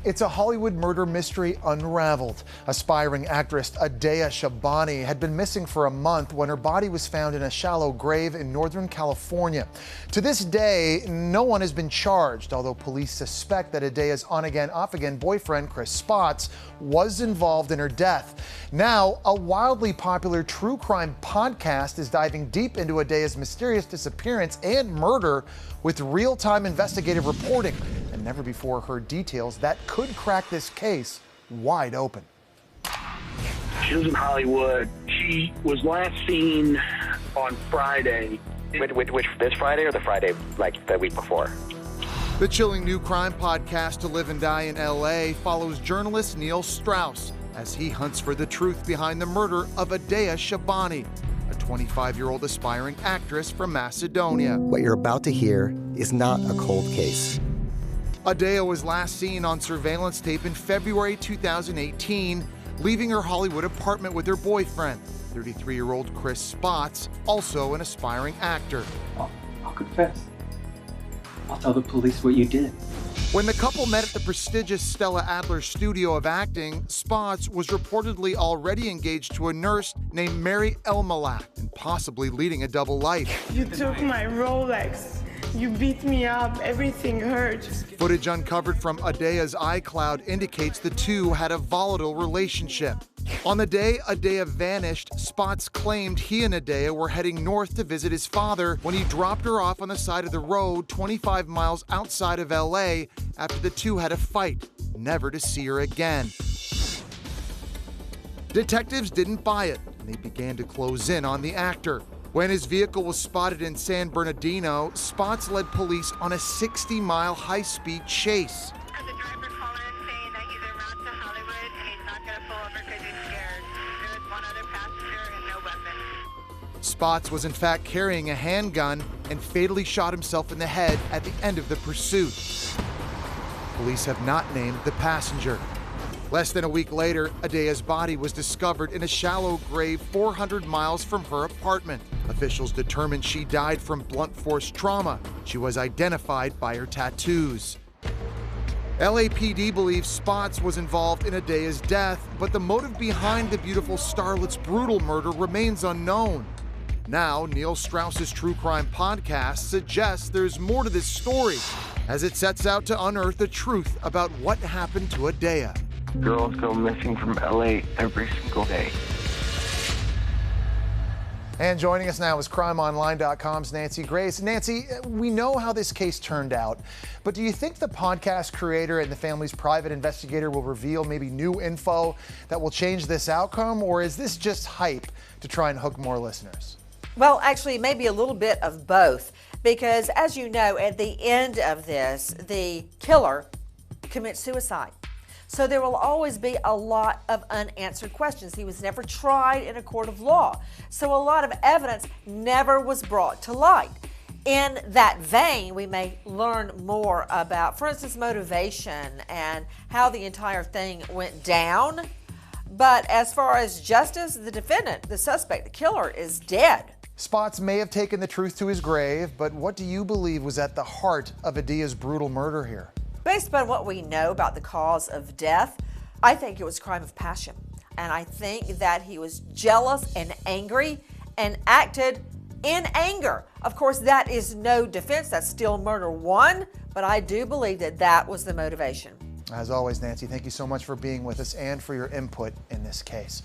It's a Hollywood murder mystery unraveled. Aspiring actress Adea Shabani had been missing for a month when her body was found in a shallow grave in Northern California. To this day, no one has been charged, although police suspect that Adea's on-again, off-again boyfriend, Chris Spotz, was involved in her death. Now, a wildly popular true crime podcast is diving deep into Adea's mysterious disappearance and murder with real-time investigative reporting and never before heard details that could crack this case wide open. She lives in Hollywood. She was last seen on Friday. Which this Friday or the Friday like the week before? The chilling new crime podcast To Live and Die in LA follows journalist Neil Strauss as he hunts for the truth behind the murder of Adea Shabani, a 25-year-old aspiring actress from Macedonia. What you're about to hear is not a cold case. Adea was last seen on surveillance tape in February 2018, leaving her Hollywood apartment with her boyfriend, 33-year-old Chris Spotz, also an aspiring actor. I'll confess. I'll tell the police what you did. When the couple met at the prestigious Stella Adler Studio of Acting, Spotz was reportedly already engaged to a nurse named Mary Elmalak and possibly leading a double life. You took my Rolex. You beat me up. Everything hurt. Footage uncovered from Adea's iCloud indicates the two had a volatile relationship. On the day Adea vanished, Spotz claimed he and Adea were heading north to visit his father when he dropped her off on the side of the road 25 miles outside of LA after the two had a fight, never to see her again. Detectives didn't buy it, and they began to close in on the actor. When his vehicle was spotted in San Bernardino, Spotz led police on a 60-mile high-speed chase. Has the driver called in saying that he's en route to Hollywood and he's not going to pull over because he's scared. There is one other passenger and no weapon. Spotz was in fact carrying a handgun and fatally shot himself in the head at the end of the pursuit. Police have not named the passenger. Less than a week later, Adea's body was discovered in a shallow grave 400 miles from her apartment. Officials determined she died from blunt force trauma. She was identified by her tattoos. LAPD believes Spotz was involved in Adea's death, but the motive behind the beautiful starlet's brutal murder remains unknown. Now, Neil Strauss's true crime podcast suggests there's more to this story as it sets out to unearth the truth about what happened to Adea. Girls go missing from LA every single day. And joining us now is CrimeOnline.com's Nancy Grace. Nancy, we know how this case turned out, but do you think the podcast creator and the family's private investigator will reveal maybe new info that will change this outcome, or is this just hype to try and hook more listeners? Well, actually, maybe a little bit of both, because as you know, at the end of this, the killer commits suicide. So there will always be a lot of unanswered questions. He was never tried in a court of law. So a lot of evidence never was brought to light. In that vein, we may learn more about, for instance, motivation and how the entire thing went down. But as far as justice, the defendant, the suspect, the killer, is dead. Spotz may have taken the truth to his grave, but what do you believe was at the heart of Adea's brutal murder here? Based upon what we know about the cause of death, I think it was a crime of passion. And I think that he was jealous and angry and acted in anger. Of course, that is no defense. That's still murder one, but I do believe that that was the motivation. As always, Nancy, thank you so much for being with us and for your input in this case.